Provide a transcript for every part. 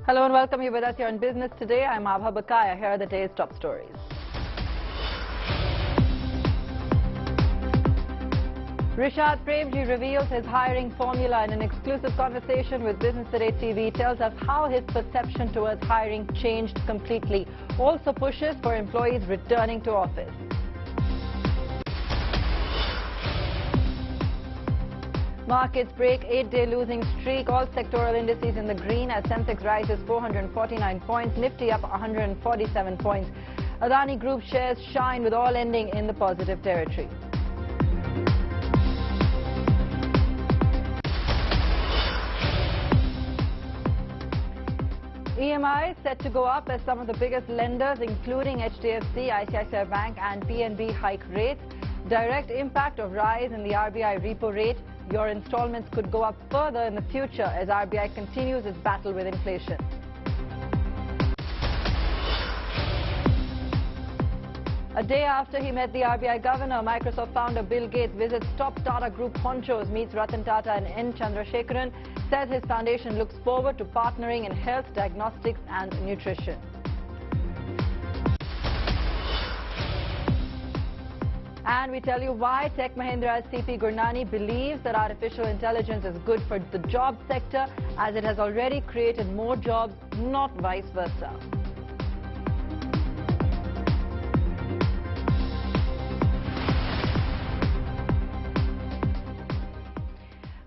Hello and welcome. You with us here on Business Today. I'm Abha Bakaya. Here are the day's top stories. Rishad Premji reveals his hiring formula in an exclusive conversation with Business Today TV. Tells us how his perception towards hiring changed completely. Also pushes for employees returning to office. Markets break 8-day losing streak. All sectoral indices in the green as Sensex rises 449 points, Nifty up 147 points. Adani Group shares shine with all ending in the positive territory. EMI set to go up as some of the biggest lenders, including HDFC, ICICI Bank and PNB, hike rates. Direct impact of rise in the RBI repo rate. Your installments could go up further in the future as RBI continues its battle with inflation. A day after he met the RBI governor, Microsoft founder Bill Gates visits top Tata Group honchos, meets Ratan Tata and N. Chandrasekaran, says his foundation looks forward to partnering in health, diagnostics and nutrition. And we tell you why Tech Mahindra's CP Gurnani believes that artificial intelligence is good for the job sector as it has already created more jobs, not vice versa.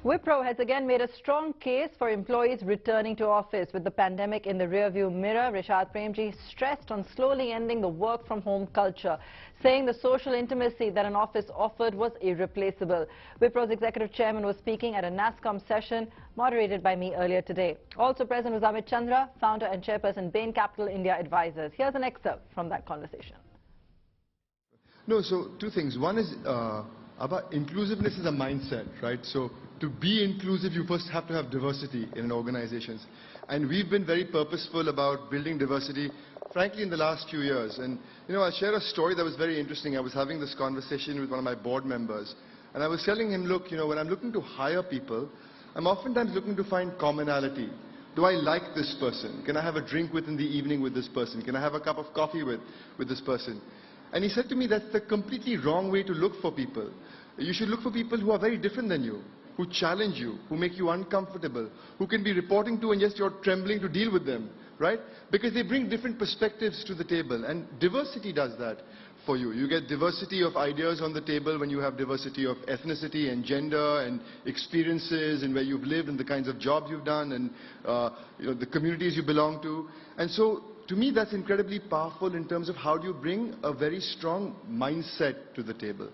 Wipro has again made a strong case for employees returning to office. With the pandemic in the rearview mirror, Rishad Premji stressed on slowly ending the work-from-home culture, saying the social intimacy that an office offered was irreplaceable. Wipro's executive chairman was speaking at a NASSCOM session moderated by me earlier today. Also present was Amit Chandra, founder and chairperson Bain Capital India Advisors. Here's an excerpt from that conversation. No, so two things. One is about inclusiveness is a mindset, right? So to be inclusive, you first have to have diversity in organizations. And we've been very purposeful about building diversity, frankly, in the last few years. And, you know, I'll share a story that was very interesting. I was having this conversation with one of my board members. And I was telling him, look, you know, when I'm looking to hire people, I'm oftentimes looking to find commonality. Do I like this person? Can I have a drink with in the evening with this person? Can I have a cup of coffee with this person? And he said to me, that's the completely wrong way to look for people. You should look for people who are very different than you, who challenge you, who make you uncomfortable, who can be reporting to and just you're trembling to deal with them, right? Because they bring different perspectives to the table, and diversity does that for you. You get diversity of ideas on the table when you have diversity of ethnicity and gender and experiences and where you've lived and the kinds of jobs you've done and you know, the communities you belong to. And so, to me, that's incredibly powerful in terms of how do you bring a very strong mindset to the table.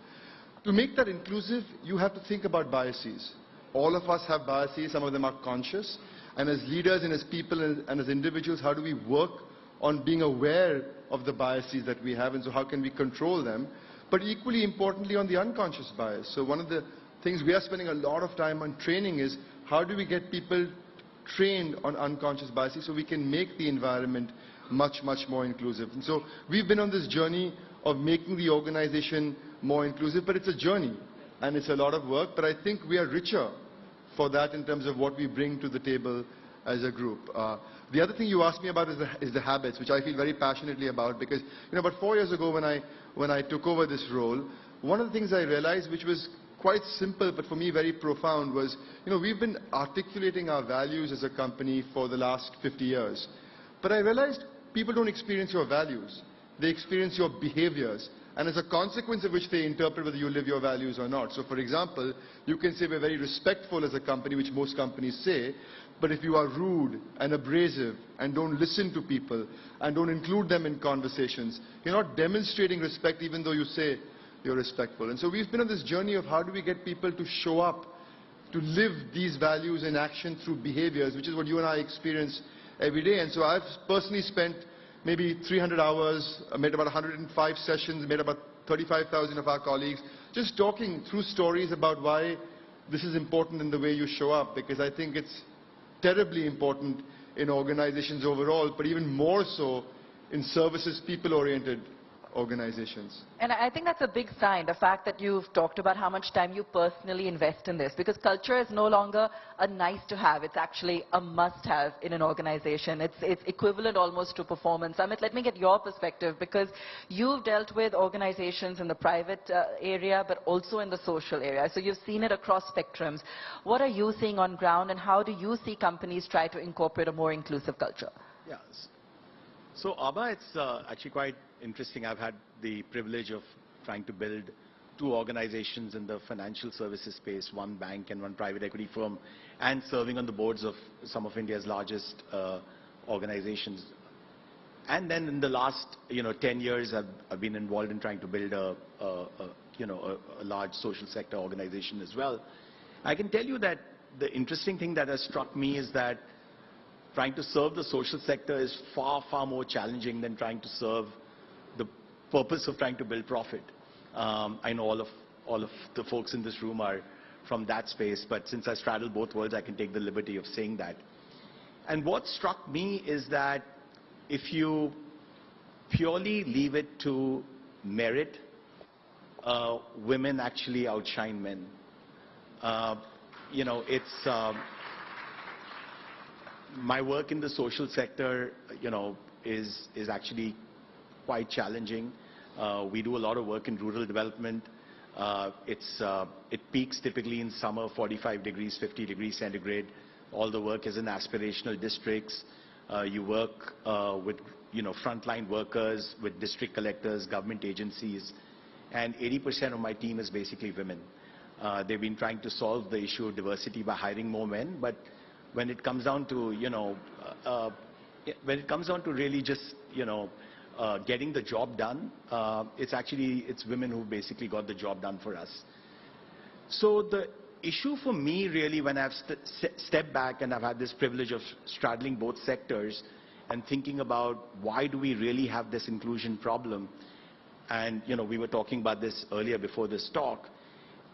To make that inclusive, you have to think about biases. All of us have biases, some of them are conscious. And as leaders and as people and as individuals, how do we work on being aware of the biases that we have, and so how can we control them? But equally importantly, on the unconscious bias. So one of the things we are spending a lot of time on training is how do we get people trained on unconscious biases so we can make the environment much, much more inclusive. And so we've been on this journey of making the organization more inclusive, but it's a journey and it's a lot of work, but I think we are richer for that in terms of what we bring to the table as a group. The other thing you asked me about is the habits, which I feel very passionately about, because, you know, about 4 years ago when I took over this role, one of the things I realized, which was quite simple but for me very profound, was, you know, we've been articulating our values as a company for the last 50 years. But I realized people don't experience your values. They experience your behaviors, and as a consequence of which they interpret whether you live your values or not. So for example, you can say we're very respectful as a company, which most companies say, but if you are rude and abrasive and don't listen to people and don't include them in conversations, you're not demonstrating respect even though you say you're respectful. And so we've been on this journey of how do we get people to show up, to live these values in action through behaviors, which is what you and I experience every day. And so I've personally spent maybe 300 hours, made about 105 sessions, made about 35,000 of our colleagues, just talking through stories about why this is important in the way you show up, because I think it's terribly important in organizations overall, but even more so in services, people-oriented organizations. And I think that's a big sign, the fact that you've talked about how much time you personally invest in this, because culture is no longer a nice to have, it's actually a must have in an organization. It's equivalent almost to performance. Amit, let me get your perspective, because you've dealt with organizations in the private area, but also in the social area. So you've seen it across spectrums. What are you seeing on ground, and how do you see companies try to incorporate a more inclusive culture? Yeah. So, Abha, it's actually quite interesting. I've had the privilege of trying to build two organizations in the financial services space, one bank and one private equity firm, and serving on the boards of some of India's largest organizations. And then in the last 10 years, I've been involved in trying to build a large social sector organization as well. I can tell you that the interesting thing that has struck me is that trying to serve the social sector is far, far more challenging than trying to serve the purpose of trying to build profit. I know all of the folks in this room are from that space, but since I straddle both worlds, I can take the liberty of saying that. And what struck me is that if you purely leave it to merit, women actually outshine men. My work in the social sector, is actually quite challenging. We do a lot of work in rural development. It peaks typically in summer, 45 degrees, 50 degrees centigrade. All the work is in aspirational districts. You work with, frontline workers, with district collectors, government agencies, and 80% of my team is basically women. They've been trying to solve the issue of diversity by hiring more men, but when it comes down to, really just, getting the job done, it's women who basically got the job done for us. So the issue for me really, when I've stepped back and I've had this privilege of straddling both sectors and thinking about why do we really have this inclusion problem, and we were talking about this earlier before this talk,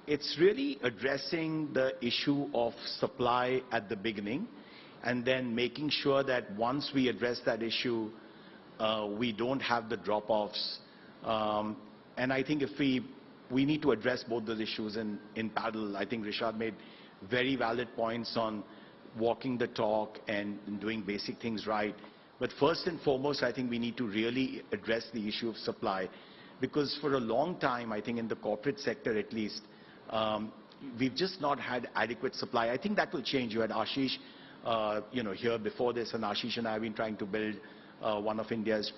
it's really addressing the issue of supply at the beginning, and then making sure that once we address that issue, we don't have the drop-offs. And I think if we need to address both those issues in parallel. I think Rishad made very valid points on walking the talk and doing basic things right. But first and foremost, I think we need to really address the issue of supply. Because for a long time, I think in the corporate sector at least, we've just not had adequate supply. I think that will change. You had Ashish, here before this, and Ashish and I have been trying to build one of India's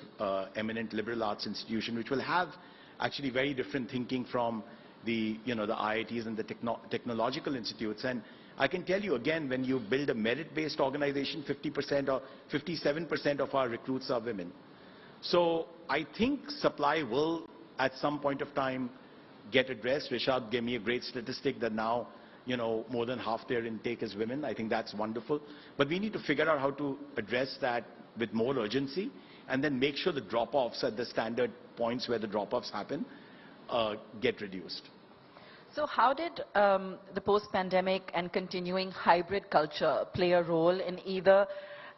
eminent liberal arts institution, which will have actually very different thinking from the, the IITs and the technological institutes. And I can tell you again, when you build a merit-based organization, 50% or 57% of our recruits are women. So I think supply will, at some point of time, get addressed. Rishad gave me a great statistic that now, more than half their intake is women. I think that's wonderful. But we need to figure out how to address that with more urgency, and then make sure the drop-offs at the standard points where the drop-offs happen get reduced. So how did the post-pandemic and continuing hybrid culture play a role in either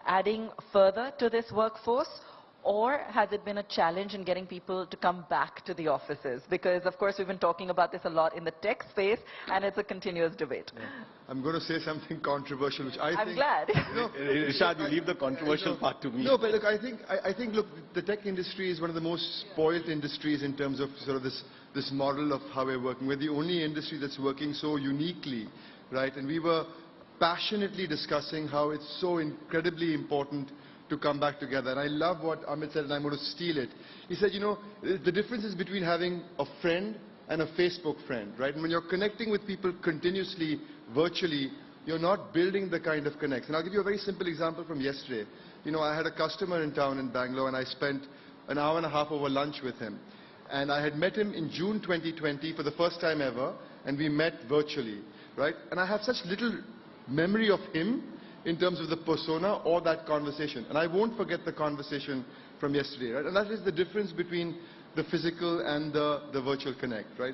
adding further to this workforce, or has it been a challenge in getting people to come back to the offices? Because, of course, we've been talking about this a lot in the tech space, and it's a continuous debate. Yeah. I'm going to say something controversial, which I'm glad. Rishad, you leave the controversial part to me. No, but look, I think, look, the tech industry is one of the most spoiled industries in terms of sort of this model of how we're working. We're the only industry that's working so uniquely, right? And we were passionately discussing how it's so incredibly important to come back together. And I love what Amit said, and I'm going to steal it. He said, the difference is between having a friend and a Facebook friend, right? And when you're connecting with people continuously, virtually, you're not building the kind of connects. And I'll give you a very simple example from yesterday. I had a customer in town in Bangalore, and I spent an hour and a half over lunch with him. And I had met him in June 2020 for the first time ever, and we met virtually, right? And I have such little memory of him in terms of the persona or that conversation. And I won't forget the conversation from yesterday, right? And that is the difference between the physical and the virtual connect, right?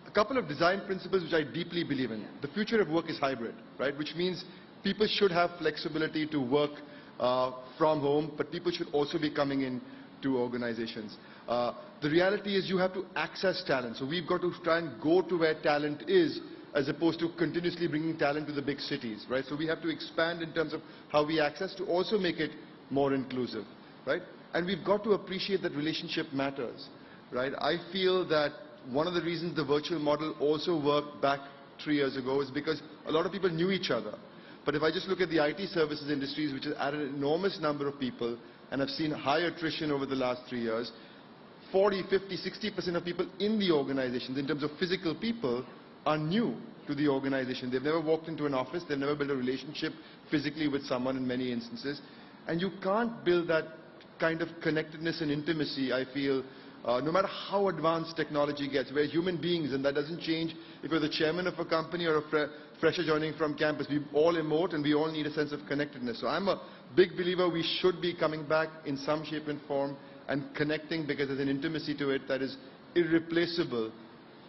A couple of design principles which I deeply believe in. The future of work is hybrid, right? Which means people should have flexibility to work from home, but people should also be coming in to organizations. The reality is you have to access talent. So we've got to try and go to where talent is, as opposed to continuously bringing talent to the big cities, right? So we have to expand in terms of how we access to also make it more inclusive, right? And we've got to appreciate that relationship matters, right? I feel that one of the reasons the virtual model also worked back 3 years ago is because a lot of people knew each other. But if I just look at the IT services industries, which has added an enormous number of people and have seen high attrition over the last 3 years, 40, 50, 60% of people in the organizations, in terms of physical people, are new to the organization. They've never walked into an office, they've never built a relationship physically with someone in many instances. And you can't build that kind of connectedness and intimacy, I feel, no matter how advanced technology gets. We're human beings, and that doesn't change if you're the chairman of a company or a fresher joining from campus. We all emote and we all need a sense of connectedness. So I'm a big believer we should be coming back in some shape and form and connecting, because there's an intimacy to it that is irreplaceable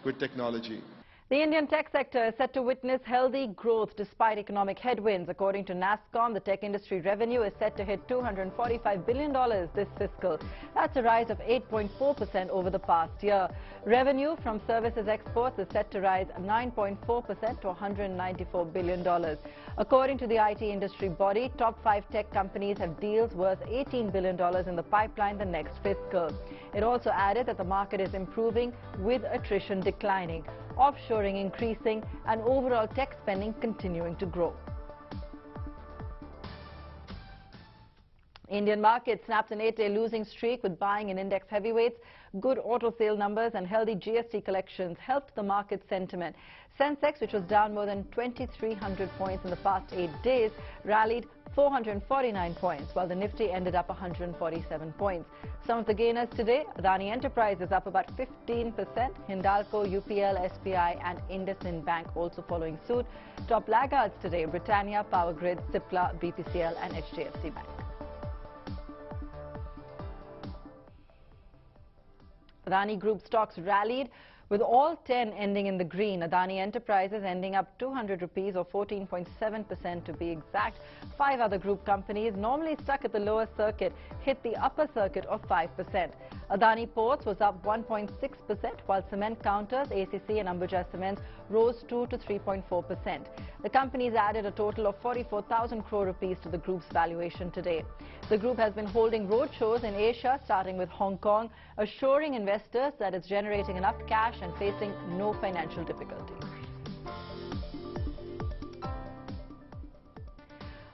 with technology. The Indian tech sector is set to witness healthy growth despite economic headwinds. According to NASSCOM, the tech industry revenue is set to hit $245 billion this fiscal. That's a rise of 8.4% over the past year. Revenue from services exports is set to rise 9.4% to $194 billion. According to the IT industry body, top 5 tech companies have deals worth $18 billion in the pipeline the next fiscal. It also added that the market is improving with attrition declining, offshoring increasing, and overall tech spending continuing to grow. Indian market snapped an 8-day losing streak with buying in index heavyweights. Good auto sale numbers and healthy GST collections helped the market sentiment. Sensex, which was down more than 2,300 points in the past 8 days, rallied 449 points, while the Nifty ended up 147 points. Some of the gainers today: Adani Enterprises up about 15%, Hindalco, UPL, SBI and IndusInd Bank also following suit. Top laggards today: Britannia, Power Grid, Cipla, BPCL and HDFC Bank. Adani Group stocks rallied, with all 10 ending in the green. Adani Enterprises ending up 200 rupees or 14.7% to be exact. 5 other group companies normally stuck at the lower circuit hit the upper circuit of 5%. Adani Ports was up 1.6%, while cement counters, ACC and Ambuja Cements rose 2 to 3.4%. The companies added a total of 44,000 crore rupees to the group's valuation today. The group has been holding roadshows in Asia, starting with Hong Kong, assuring investors that it's generating enough cash and facing no financial difficulties.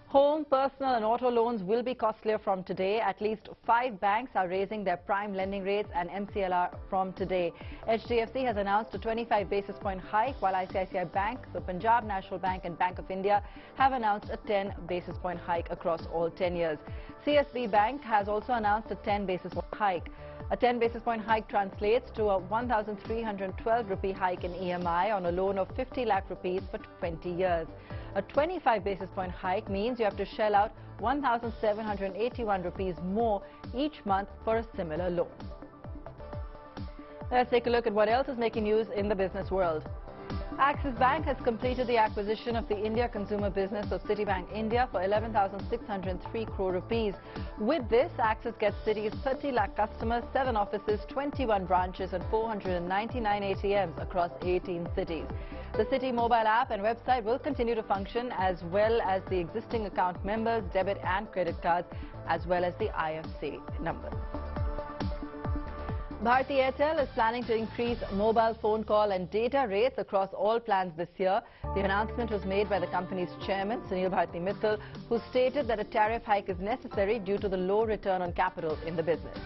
Home, personal and auto loans will be costlier from today. At least 5 banks are raising their prime lending rates and MCLR from today. HDFC has announced a 25 basis point hike, while ICICI Bank, the Punjab National Bank and Bank of India have announced a 10 basis point hike across all 10 years. CSB Bank has also announced a 10 basis point hike. A 10 basis point hike translates to a 1,312 rupee hike in EMI on a loan of 50 lakh rupees for 20 years. A 25 basis point hike means you have to shell out 1,781 rupees more each month for a similar loan. Let's take a look at what else is making news in the business world. Axis Bank has completed the acquisition of the India consumer business of Citibank India for 11,603 crore rupees. With this, Axis gets Citi's 30 lakh customers, 7 offices, 21 branches and 499 ATMs across 18 cities. The Citi mobile app and website will continue to function, as well as the existing account members, debit and credit cards, as well as the IFSC numbers. Bharti Airtel is planning to increase mobile phone call and data rates across all plans this year. The announcement was made by the company's chairman, Sunil Bharti Mittal, who stated that a tariff hike is necessary due to the low return on capital in the business.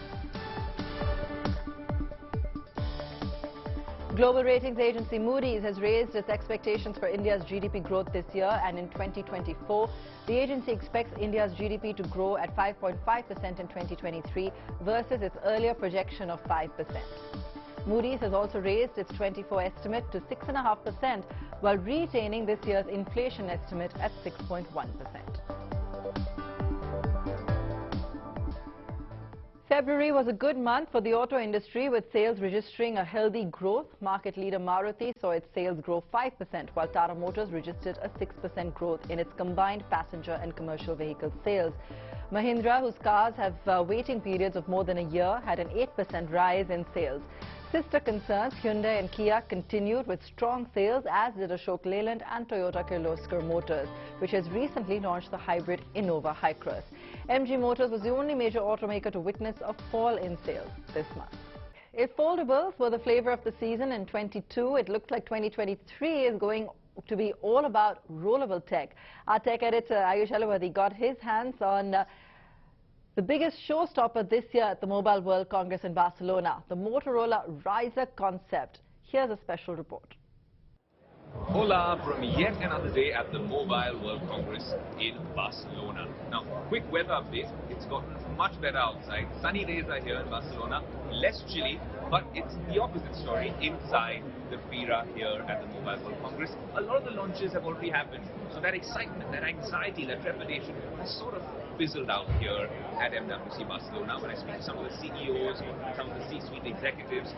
Global ratings agency Moody's has raised its expectations for India's GDP growth this year, and in 2024, the agency expects India's GDP to grow at 5.5% in 2023 versus its earlier projection of 5%. Moody's has also raised its 24 estimate to 6.5%, while retaining this year's inflation estimate at 6.1%. February was a good month for the auto industry, with sales registering a healthy growth. Market leader Maruti saw its sales grow 5%, while Tata Motors registered a 6% growth in its combined passenger and commercial vehicle sales. Mahindra, whose cars have waiting periods of more than a year, had an 8% rise in sales. Sister concerns Hyundai and Kia continued with strong sales, as did Ashok Leyland and Toyota Kirloskar Motors, which has recently launched the hybrid Innova Hycross. MG Motors was the only major automaker to witness a fall in sales this month. If foldables were the flavor of the season in 22, it looks like 2023 is going to be all about rollable tech. Our tech editor Ayush Alavadi got his hands on the biggest showstopper this year at the Mobile World Congress in Barcelona, the Motorola Riser concept. Here's a special report. Hola from yet another day at the Mobile World Congress in Barcelona. Now, quick weather update. It's gotten much better outside. Sunny days are here in Barcelona, less chilly, but it's the opposite story inside the Fira here at the Mobile World Congress. A lot of the launches have already happened, so that excitement, that anxiety, that trepidation has sort of fizzled out here at MWC Barcelona. When I speak to some of the CEOs, some of the C-suite executives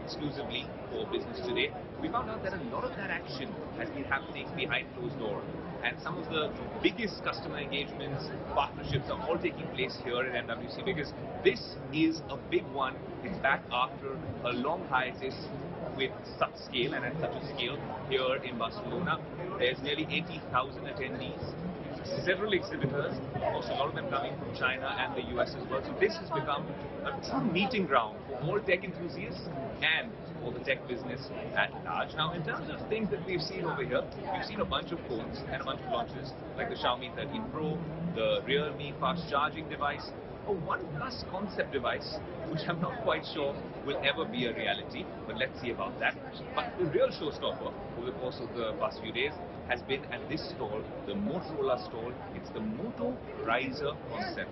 exclusively for Business Today, we found out that a lot of that action has been happening behind closed doors. And some of the biggest customer engagements, partnerships are all taking place here at MWC, because this is a big one. It's back after a long hiatus with such scale and at such a scale here in Barcelona. There's nearly 80,000 attendees, several exhibitors, of course a lot of them coming from China and the US as well. So this has become a true meeting ground for all tech enthusiasts and for the tech business at large. Now, in terms of things that we've seen over here, we've seen a bunch of phones and a bunch of launches, like the Xiaomi 13 Pro, the Realme fast charging device, a OnePlus concept device, which I'm not quite sure will ever be a reality, but let's see about that. But the real showstopper over the course of the past few days has been at this stall, the Motorola stall. It's the Moto Riser concept.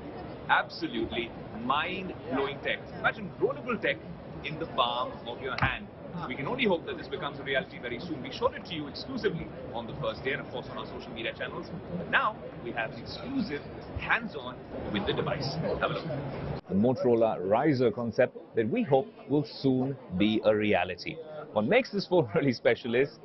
Absolutely mind-blowing tech. Imagine rollable tech in the palm of your hand. We can only hope that this becomes a reality very soon. We showed it to you exclusively on the first day and of course on our social media channels. But now we have an exclusive hands-on with the device. Have a look. The Motorola Riser concept that we hope will soon be a reality. What makes this phone really special is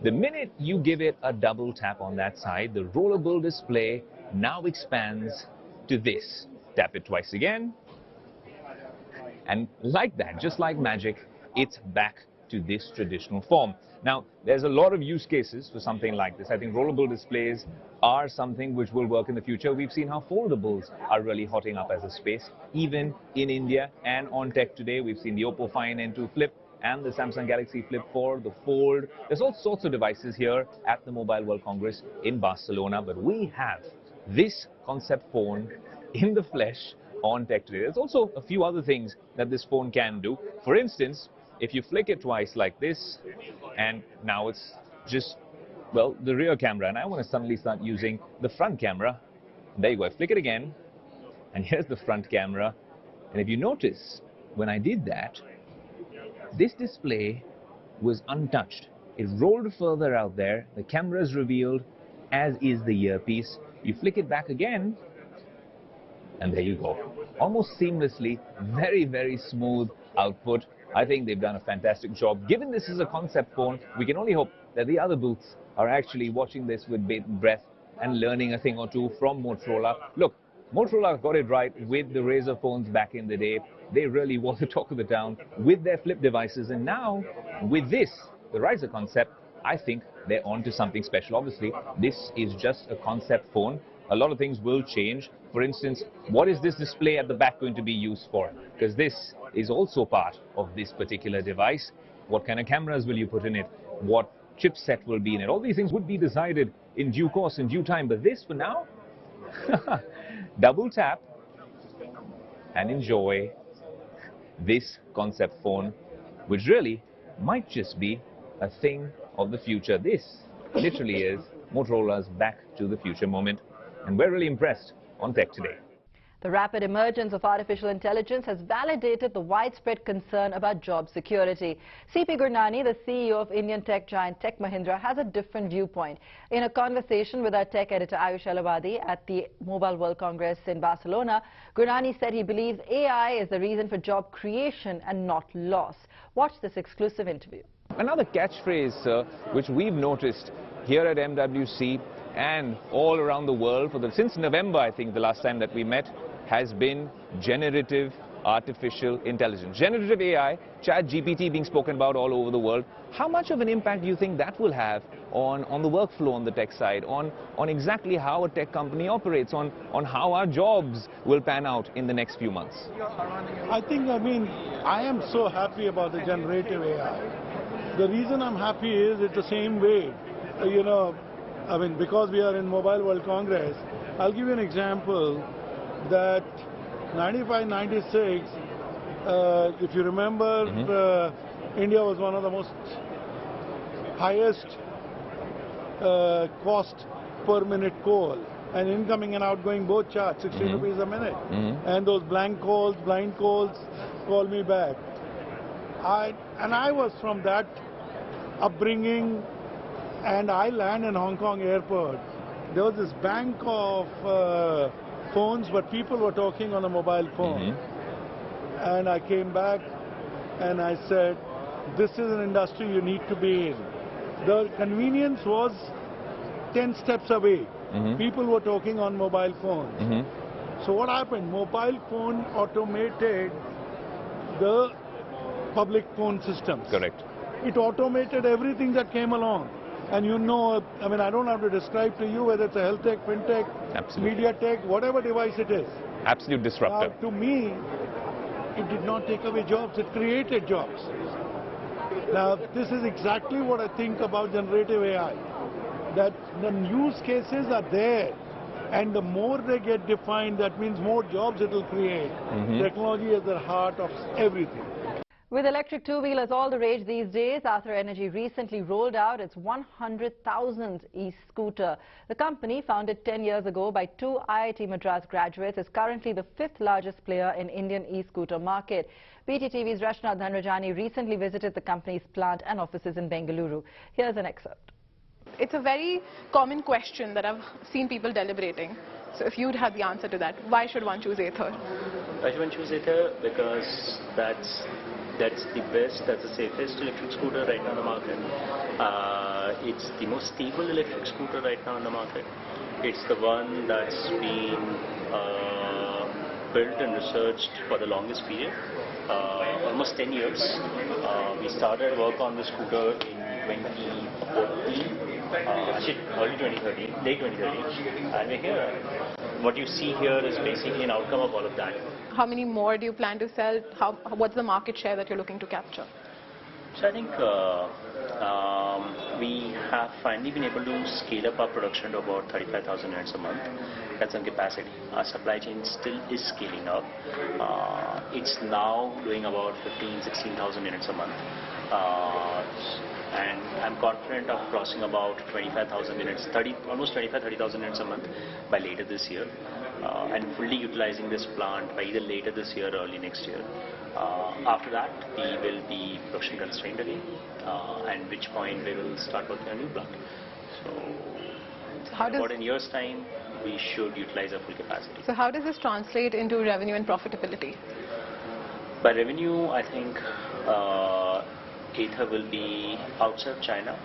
the minute you give it a double tap on that side, the rollable display now expands to this. Tap it twice again. And like that, just like magic, it's back to this traditional form. Now, there's a lot of use cases for something like this. I think rollable displays are something which will work in the future. We've seen how foldables are really hotting up as a space, even in India and on tech today. We've seen the Oppo Find N2 Flip and the Samsung Galaxy Flip 4, the Fold. There's all sorts of devices here at the Mobile World Congress in Barcelona, but we have this concept phone in the flesh on tech today. There's also a few other things that this phone can do. For instance, if you flick it twice like this, and now it's just, well, the rear camera, and I want to suddenly start using the front camera. There you go, I flick it again, and here's the front camera. And if you notice, when I did that, this display was untouched. It rolled further out there, the camera is revealed, as is the earpiece. You flick it back again, and there you go. Almost seamlessly, very, very smooth output. I think they've done a fantastic job. Given this is a concept phone, we can only hope that the other booths are actually watching this with bated breath and learning a thing or two from Motorola. Look, Motorola got it right with the Razr phones back in the day. They really were the talk of the town with their flip devices. And now, with this, the Riser concept, I think they're on to something special. Obviously, this is just a concept phone. A lot of things will change. For instance, what is this display at the back going to be used for? Because this is also part of this particular device. What kind of cameras will you put in it? What chipset will be in it? All these things would be decided in due course, in due time. But this, for now, double tap and enjoy this concept phone, which really might just be a thing of the future. This literally is Motorola's back to the future moment. And we're really impressed on Tech Today. The rapid emergence of artificial intelligence has validated the widespread concern about job security. C.P. Gurnani, the CEO of Indian tech giant Tech Mahindra, has a different viewpoint. In a conversation with our tech editor Ayush Elawadi at the Mobile World Congress in Barcelona, Gurnani said he believes AI is the reason for job creation and not loss. Watch this exclusive interview. Another catchphrase, sir, which we've noticed here at MWC and all around the world since November, I think, the last time that we met, has been generative artificial intelligence. Generative AI, ChatGPT being spoken about all over the world. How much of an impact do you think that will have on the workflow on the tech side, on exactly how a tech company operates, on how our jobs will pan out in the next few months? I am so happy about the generative AI. The reason I'm happy is it's the same way, because we are in Mobile World Congress. I'll give you an example that 95, 96, if you remember, India was one of the most highest cost per minute call, and incoming and outgoing both charge 60 rupees a minute. And those blind calls, call me back. I was from that upbringing, and I land in Hong Kong airport. There was this bank of phones, but people were talking on a mobile phone. And I came back and I said, this is an industry you need to be in. The convenience was 10 steps away. People were talking on mobile phones. So what happened? Mobile phone automated the public phone systems. Correct. It automated everything that came along. And I don't have to describe to you whether it's a health tech, fintech, media tech, whatever device it is. Absolute disruptor. Now, to me, it did not take away jobs, it created jobs. Now, this is exactly what I think about generative AI. That the use cases are there. And the more they get defined, that means more jobs it will create. Technology is the heart of everything. With electric two-wheelers all the rage these days, Ather Energy recently rolled out its 100,000th e-scooter. The company, founded 10 years ago by two IIT Madras graduates, is currently the fifth largest player in Indian e-scooter market. BTTV's Rashnath Dhanrajani recently visited the company's plant and offices in Bengaluru. Here's an excerpt. It's a very common question that I've seen people deliberating. So if you'd had the answer to that, why should one choose Ather? Why should one choose Ather? Because that's the best, that's the safest electric scooter right now in the market. It's the most stable electric scooter right now in the market. It's the one that's been built and researched for the longest period, almost 10 years. We started work on the scooter in 2014, early 2013, late 2013, and we're here. What you see here is basically an outcome of all of that. How many more do you plan to sell? What's the market share that you're looking to capture? So I think we have finally been able to scale up our production to about 35,000 units a month. That's on capacity. Our supply chain still is scaling up. It's now doing about 16,000 units a month. And I'm confident of crossing about 25,000 units, almost 30,000 units a month by later this year, and fully utilizing this plant by either later this year or early next year. After that, we will be production constrained again, and which point we will start working on a new plant. So about in a year's time, we should utilize our full capacity. So how does this translate into revenue and profitability? By revenue, I think Ather will be outside China.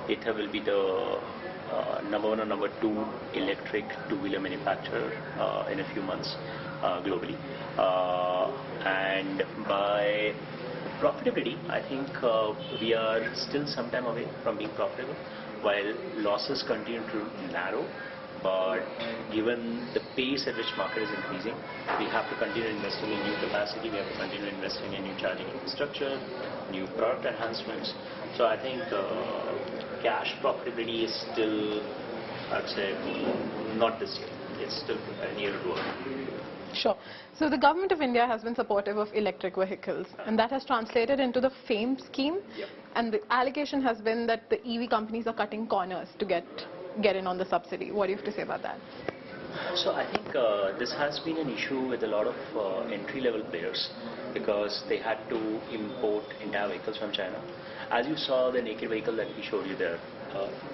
Ather will be the number one or number two electric two-wheeler manufacturer in a few months globally. And by profitability, I think we are still some time away from being profitable, while losses continue to narrow. But given the pace at which market is increasing, we have to continue investing in new capacity, we have to continue investing in new charging infrastructure, new product enhancements. So I think cash profitability is still, I'd say, not this year. It's still a year to work. Sure. So the government of India has been supportive of electric vehicles, and that has translated into the FAME scheme. Yep. And the allegation has been that the EV companies are cutting corners to get in on the subsidy. What do you have to say about that? So I think this has been an issue with a lot of entry-level players because they had to import entire vehicles from China. As you saw the naked vehicle that we showed you there,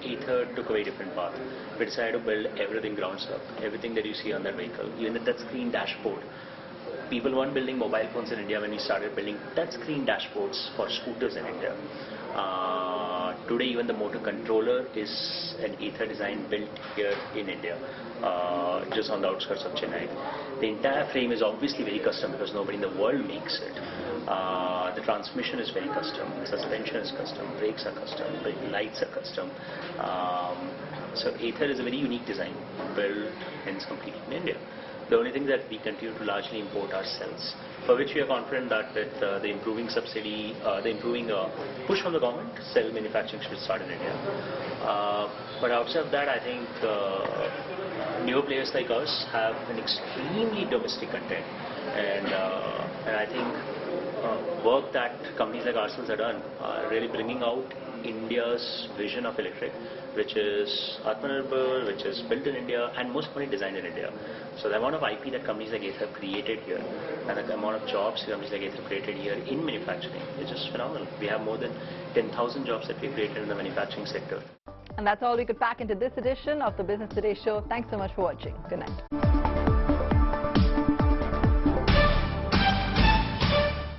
Ather took a very different path. We decided to build everything grounds up, everything that you see on that vehicle, even at that screen dashboard. People weren't building mobile phones in India when we started building touchscreen dashboards for scooters in India. Today even the motor controller is an Ather design built here in India, just on the outskirts of Chennai. The entire frame is obviously very custom because nobody in the world makes it. The transmission is very custom, suspension is custom, brakes are custom, brake lights are custom. So Ather is a very unique design built hence completely in India. The only thing that we continue to largely import are cells, for which we are confident that with the improving subsidy, the improving push from the government, cell manufacturing should start in India. But outside of that, I think newer players like us have an extremely domestic content, and I think work that companies like ourselves have done are really bringing out India's vision of electric, which is Atmanirbhar, which is built in India, and most importantly designed in India. So the amount of IP that companies like Ather have created here, and the amount of jobs companies like Ather have created here in manufacturing is just phenomenal. We have more than 10,000 jobs that we created in the manufacturing sector. And that's all we could pack into this edition of the Business Today show. Thanks so much for watching. Good night.